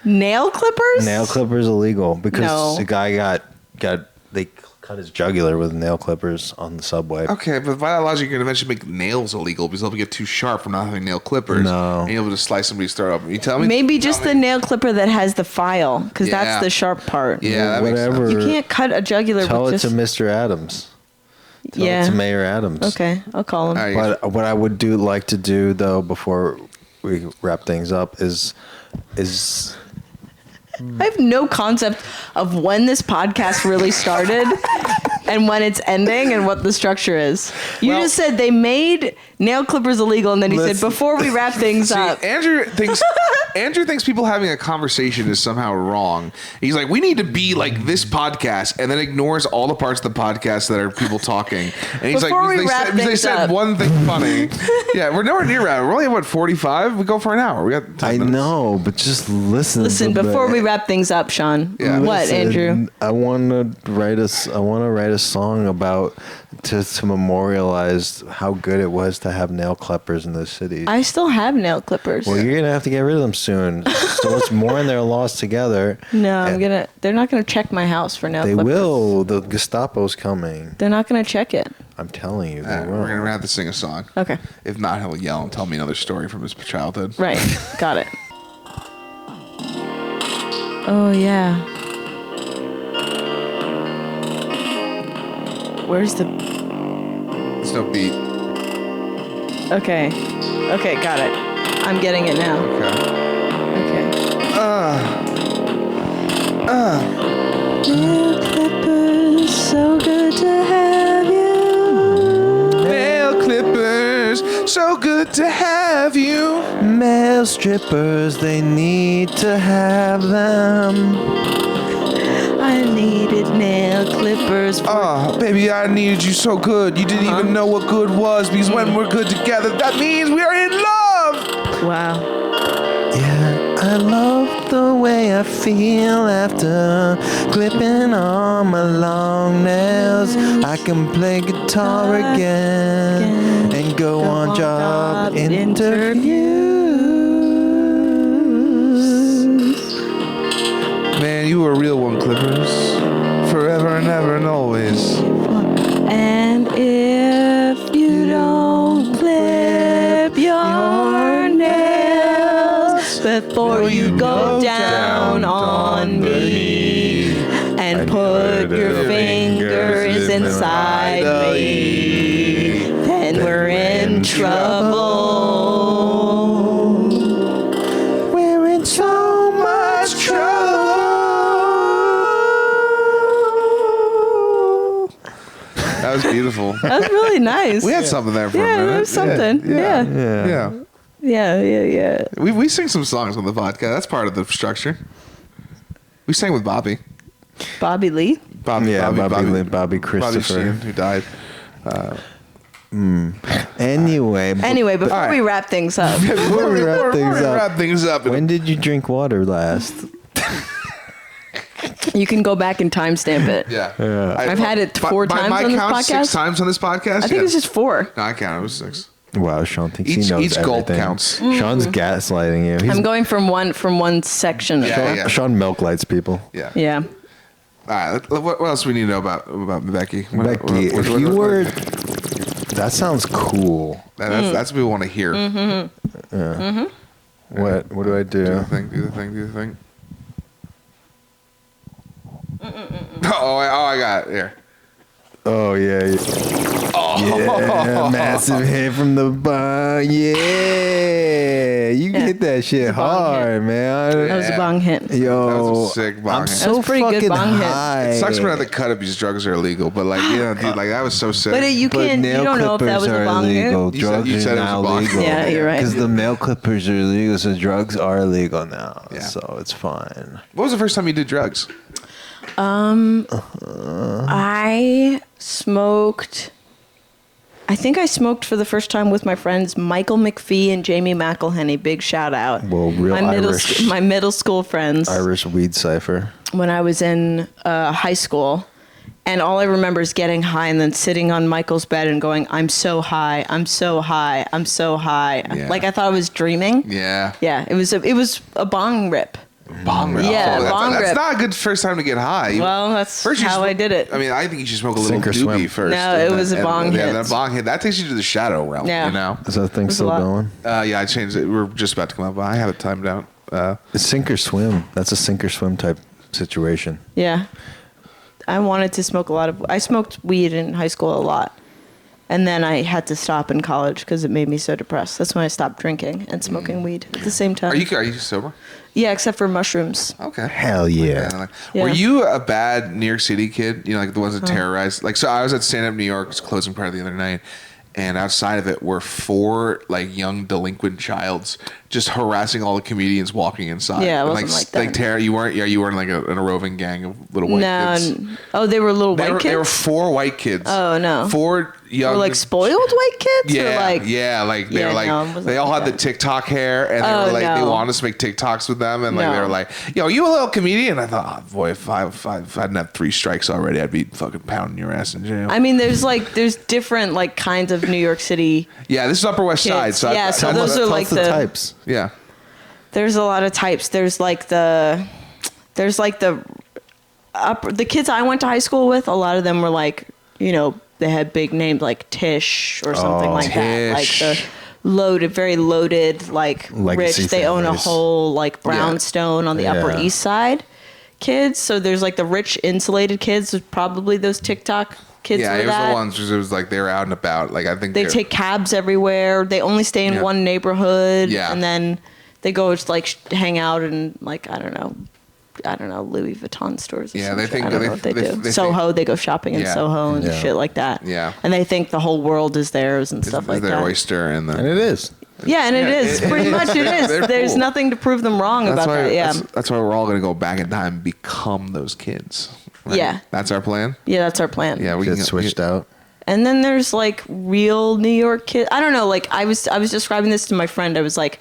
Nail clippers? Nail clippers illegal because No. the guy they cut his jugular with nail clippers on the subway. Okay, but by that logic, you're going to eventually make nails illegal because they'll get too sharp from not having nail clippers. No. And you're able to slice somebody's throat up. You tell me? Maybe just the nail clipper that has the file, because Yeah. that's the sharp part. Yeah, that makes Whatever. sense. You can't cut a jugular Tell with it just... to Mr. Adams. Tell Yeah. it to Mayor Adams. Okay, I'll call him. All right. But what I would like to do though before we wrap things up is I have no concept of when this podcast really started and when it's ending and what the structure is. You Well- just said they made nail clippers illegal, and then he said, Listen. before we wrap things See, up. Andrew thinks people having a conversation is somehow wrong. He's like, we need to be like this podcast, and then ignores all the parts of the podcast that are people talking. And he's Before like, we wrap they things said up. one thing funny. Yeah, we're nowhere near that. We're only at 45. We go for an hour. We got 10 I minutes. know, but just listen. Listen, to before the- we wrap things up, Sean. Yeah. What, Listen, Andrew? I want to write a song about to memorialize how good it was to have nail clippers in this city. I still have nail clippers. Well, you're gonna have to get rid of them soon. So it's more in their lost together. No, And they're not gonna check my house for nail They clippers. will. The Gestapo's coming. They're not gonna check it. I'm telling you, they All right, will. we're going to have to sing a song. Okay. If not, he'll yell and tell me another story from his childhood. Right. Got it. Oh, yeah. Where's the... There's no beat. Okay. Okay, got it. I'm getting it now. Okay. Okay. Nail clippers, so good to have you. Nail clippers, so good to have you. Male strippers, they need to have them. I needed nail clippers for... Oh, baby, I needed you so good. You didn't even know what good was because when we're good together, that means we are in love. Wow. Yeah, I love the way I feel after clipping on my long nails. I can play guitar again and go on job interviews. Man, you were a real one, Clippers. Forever and ever and always. And if you don't clip your nails before you go down on me and put your fingers inside me, then we're in trouble. We're in so much trouble. That was beautiful. That was really nice. We had something there for a Yeah, minute. there was something. Yeah. Yeah. Yeah. We sing some songs on the podcast. That's part of the structure. We sang with Bobby. Bobby Lee. Bobby Bobby Christopher. Sheehan, who died. Anyway, Before All right. we wrap things up, before we wrap things up, Wrap things up. when did you drink water last? you can go back and timestamp it. Yeah. I've had it four times my on this count, podcast. 6 times on this podcast. I think it's just 4. No, I counted. It was 6. Wow, Sean thinks he knows Each gulp everything. counts. Sean's gaslighting you. I'm going from one section. Of Yeah, it. yeah. Sean milk lights people. Yeah. Yeah. All right. What else do we need to know about Becky? Becky, if you were, that sounds cool. That's what we want to hear. What do I Do do? the thing. Do the thing. I got it. Here. Oh yeah. Yeah, massive hit from the bar. Yeah, you Yeah, hit that shit it's a bong hard, man. That was a bong hit. Yo, That was a sick bong I'm hit. so That was pretty good fucking bong hit. high. It sucks when at the cut up these drugs are illegal, but like dude, like that was so sick. But you But can't. You nail don't know if that clippers was a are bong hit. illegal. You said- Drugs you said are it was now a bong legal. hit. Yeah, you're right. Because the nail clippers are illegal, so drugs are illegal now. Yeah. So it's fine. What was the first time you did drugs? I smoked. I think I smoked for the first time with my friends Michael McPhee and Jamie McElhenney. Big shout out. Well, real my Irish. my middle school friends. Irish weed cipher. when I was in high school. And all I remember is getting high and then sitting on Michael's bed and going, I'm so high, I'm so high, I'm so high. Yeah. Like I thought I was dreaming. Yeah. Yeah, it was a bong rip. Bong rip. Yeah, bong that's rip. not a good first time to get high. Well, that's how I did it. I mean, I think you should smoke a little Sink or doobie swim. first. No, it was a bong hit. Yeah, that bong hit. That takes you to the shadow realm, Yeah. you know? Is that thing There's a still lot. going? Yeah, I changed it. We're just about to come up, but I have it timed out. It's sink or swim. That's a sink or swim type situation. Yeah. I wanted to smoke I smoked weed in high school a lot. And then I had to stop in college because it made me so depressed. That's when I stopped drinking and smoking weed at the same time. Are you sober? Yeah, except for mushrooms. Okay. Hell yeah. Yeah. Were you a bad New York City kid? You know, like the ones that terrorized. Like, so I was at Stand Up New York's closing party the other night, and outside of it were 4 like young delinquent childs just harassing all the comedians walking inside. Yeah, it And, wasn't like that. Like Tara, you weren't like in a roving gang of little white kids. Oh, they were little white kids? They were 4 white kids. Oh, no. 4 young. Were like spoiled white kids? Yeah, or like, like they Yeah, were like no, it wasn't they all like had the that. TikTok hair, and they Oh, were like they no. wanted us to make TikToks with them, and like they No. were like, "Yo, you a little comedian?" I thought, oh, boy, if I didn't have 3 strikes already, I'd be fucking pounding your ass in jail. I mean, there's different like kinds of New York City. Yeah, this is Upper West Side. Kids. So Yeah, so those are Tell like us the the types. yeah. There's a lot of types. There's like the kids I went to high school with. A lot of them were like, you know, they had big names like Tish or something like that. Like Tish. the very loaded, like Legacy rich. They own a families. whole like brownstone on the Upper Yeah. East Side kids. So there's like the rich insulated kids. There's probably those TikTok kids. Yeah, were it was that. the ones where it was like they were out and about. Like I think They take cabs everywhere. They only stay in Yeah. one neighborhood. Yeah. And then they go just like hang out in like I don't know, Louis Vuitton stores. Or Yeah, some they shit. think- I don't they- know what they they- do. they Soho, they go shopping in Yeah. Soho and Yeah. shit like that. Yeah. And they think the whole world is theirs and it's, stuff like their that. oyster and And the. it is. Yeah, and it is pretty much it is. They're There's cool. nothing to prove them wrong about that. Yeah, That's why we're all gonna go back in time and become those kids. Right? Yeah. That's our plan. yeah, that's our plan. Yeah, we Get can switched out. And then there's like real New York kids. I don't know. Like I was describing this to my friend. I was like,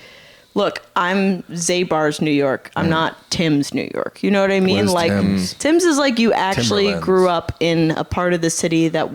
look, I'm Zabar's New York. I'm not Tim's New York. You know what I mean? Where's Like Tim's? Tim's is like you actually Timberlands. grew up in a part of the city that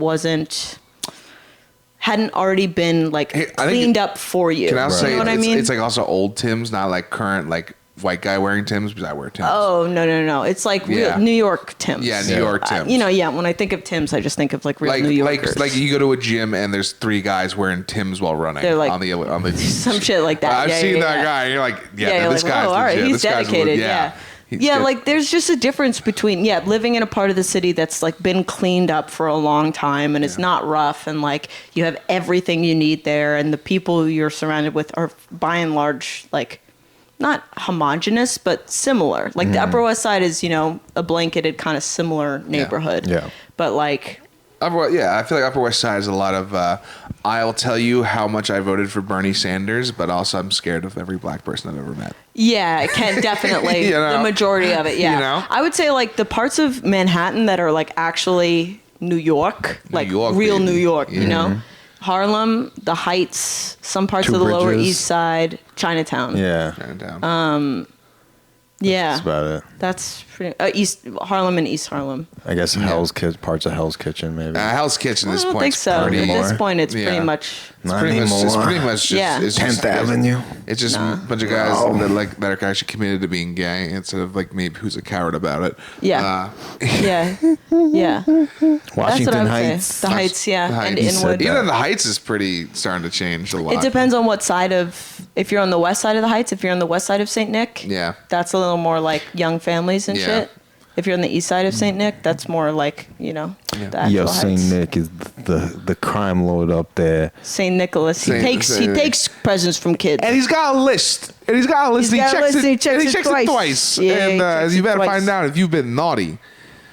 hadn't already been like Hey, I think cleaned up for you. Can I You say know what I it's, mean? it's like also old Tim's, not like current like white guy wearing Tim's, because I wear Tim's. Oh no! It's like real Yeah. New York Tim's. Yeah, New York Tim's. You know, yeah. When I think of Tim's, I just think of like real New Yorkers. like you go to a gym and there's 3 guys wearing Tim's while running. They're like- on the some shit like that. I've Yeah, seen yeah, that yeah. guy. And you're like, yeah, you're this like, guy's oh, all right, legit. he's This guy's dedicated. legit. Yeah. He's Yeah, good. like there's just a difference between living in a part of the city that's like been cleaned up for a long time and it's not rough and like you have everything you need there and the people you're surrounded with are by and large like not homogenous but similar. Like the Upper West Side is, you know, a blanketed kind of similar neighborhood. Yeah. But like I feel like Upper West Side is a lot of. I'll tell you how much I voted for Bernie Sanders, but also I'm scared of every black person I've ever met. yeah, it can definitely You know? the majority of it. Yeah, You know? I would say like the parts of Manhattan that are like actually New York, New like York, real baby. New York. Yeah. You know, Harlem, the Heights, some parts Two of the Lower Bridges. East Side, Chinatown. Yeah. Chinatown. Yeah, That's about it. that's pretty East Harlem and East Harlem. I guess parts of Hell's Kitchen, maybe. Hell's Kitchen at I this don't point. think so. At Pretty, this point, it's Yeah. pretty much. it's Not pretty much. It's anymore. pretty much just. Yeah. It's 10th just, Avenue. It's just a bunch of guys that are actually committed to being gay instead of like maybe who's a coward about it. Yeah. Uh, Yeah, yeah. That's what I Washington would Heights. say. The Heights, yeah, The and Heights. Inwood. Yeah. Even the Heights is pretty starting to change a lot. It depends on what side of. If you're on the west side of the Heights, if you're on the west side of St. Nick, Yeah. that's a little more like young families and Yeah. shit. If you're on the east side of St. Nick, that's more like, you know, the actual Yo, Heights. St. Nick is the crime lord up there. St. Nicholas. He Saint- Saint- takes presents from kids. And he's got a list. And he's got a list. He's got a list and he checks it it twice. twice. Yeah, and he checks you it better twice. find out if you've been naughty.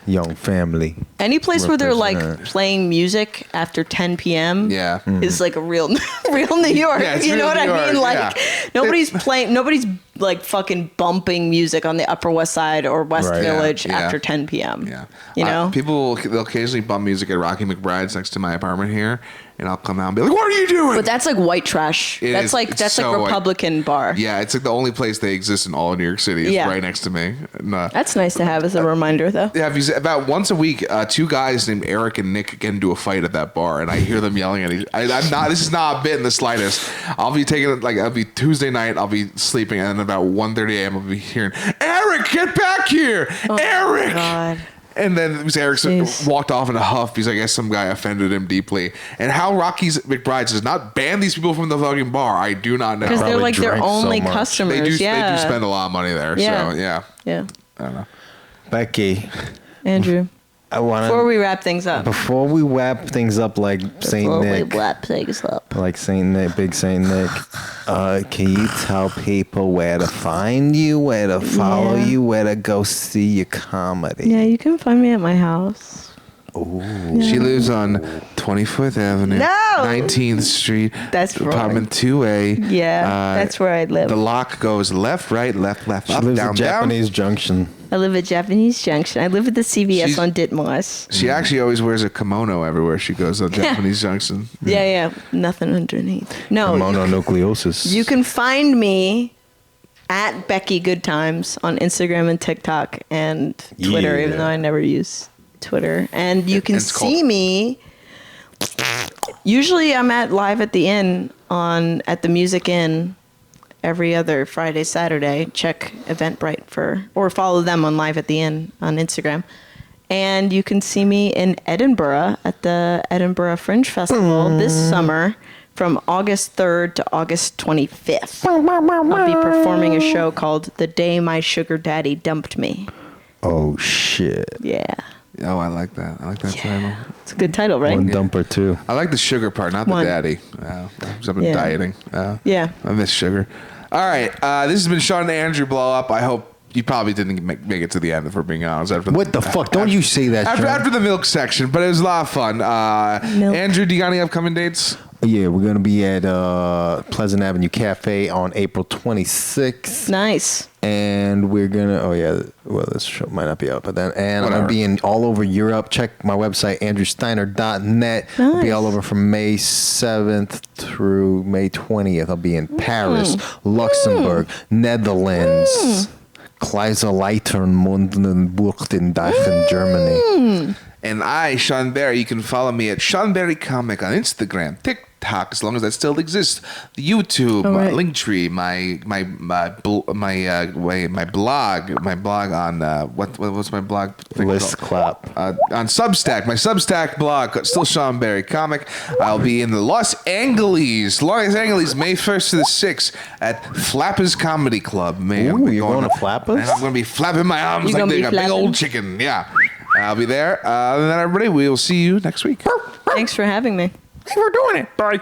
Young family. Any place where they're like Represent. playing music after 10 p.m. Yeah. is like a real New York. Yeah, it's you know real what New I York, mean? Like yeah. nobody's playing. Nobody's like fucking bumping music on the Upper West Side or West Right. Village Yeah. after 10 p.m. Yeah. You know? They'll occasionally bump music at Rocky McBride's next to my apartment here, and I'll come out and be like, "What are you doing?" But that's like white trash. It That's is- like it's so white. Republican bar. Yeah, it's like the only place they exist in all of New York City is Yeah. right next to me. And, That's nice to have as a reminder, though. yeah, about once a week, two guys named Eric and Nick get into a fight at that bar, and I hear them yelling at each. I'm not. This is not a bit in the slightest. I'll be taking it like I'll be Tuesday night. I'll be sleeping, and then about 1:30 a.m. I'll be hearing, "Eric, get back here, Eric!" God. And then Eric Jeez. walked off in a huff because I guess some guy offended him deeply. And how Rocky's McBride's does not ban these people from the fucking bar, I do not know. Because they're Probably like their drank so only much. customers. They do yeah. spend a lot of money there. Yeah. So yeah, Yeah. I don't know. Becky, Andrew, I want before to we wrap things up. wrap things up like Saint Nick, wrap things up. like Saint Nick, big Saint Nick. Can you tell people where to find you, where to follow Yeah. you, where to go see your comedy? Yeah, you can find me at my house. She lives on 24th Avenue, No! 19th Street, That's wrong. apartment 2A. Yeah, that's where I live. The lock goes left, right, left, She up, lives down, at Japanese Junction. I live at Japanese Junction. I live at the CVS She's- on Ditmars. down. She actually always wears a kimono everywhere she goes on Japanese Junction. Yeah, nothing underneath. No, Mononucleosis. you can find me at Becky Goodtimes on Instagram and TikTok and Twitter, Yeah. even though I never use Twitter. And you can It's see called- me. Usually, I'm at live at the Inn at the Music Inn every other Friday, Saturday. Check Eventbrite or follow them on Live at the Inn on Instagram. And you can see me in Edinburgh at the Edinburgh Fringe Festival this summer from August 3rd to August 25th. I'll be performing a show called The Day My Sugar Daddy Dumped Me. Oh shit. Yeah. Oh, I like that. I like that title. It's a good title, right? One dumper too. I like the sugar part, not the One. daddy. I've been Yeah. dieting. Yeah. I miss sugar. All right. This has been Sean and Andrew Blow Up. I hope you probably didn't make it to the end, if we're being honest. What the fuck? Don't you say that, Sean. After the milk section, but it was a lot of fun. Milk. Andrew, do you got any upcoming dates? Yeah, we're gonna be at Pleasant Avenue Cafe on April 26th. Nice. And we're gonna this show might not be out, but then I'm Whatever. gonna be in all over Europe. Check my website andrewsteiner.net. I'll be all over from May 7th through May 20th. I'll be in Paris, Luxembourg, Netherlands, Kaiserslautern, Mundenburg, Germany. And I, Sean Barry, you can follow me at Sean Barry Comic on Instagram, TikTok, as long as that still exists, the YouTube, All right. Linktree, my blog on what's my blog thing List called? clap. On Substack, my Substack blog, still Sean Barry Comic. I'll be in the Los Angeles, May 1st to the 6th at Flappers Comedy Club. Ooh, you're going to Flappers? And I'm going to be flapping my arms You like gonna be a big flapping? old chicken. Yeah. I'll be there. And then everybody, we will see you next week. Thanks for having me. Thanks for doing it. Bye.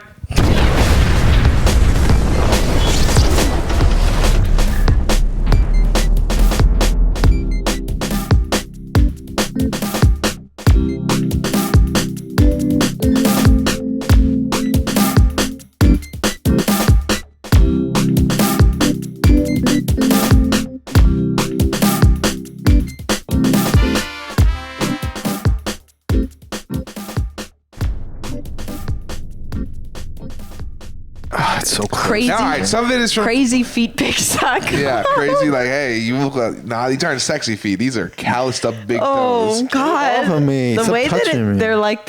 It's so crazy. Crazy. All right, some of it is from Crazy feet pick suck. yeah, crazy. Like, hey, you look like these aren't sexy feet. These are calloused up big Oh toes. God! Off of me. The Stop way that touching me. they're like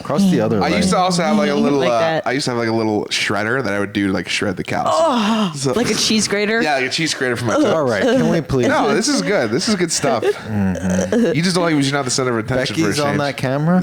Cross the other I leg. used to also have like a little. Like that. I used to have like a little shredder that I would do to like shred the cows. So- like a cheese grater. yeah, like a cheese grater for my toes. All right, can we please? No, this is good. This is good stuff. You just don't like when you're not the center of attention for a Becky's change. on that camera.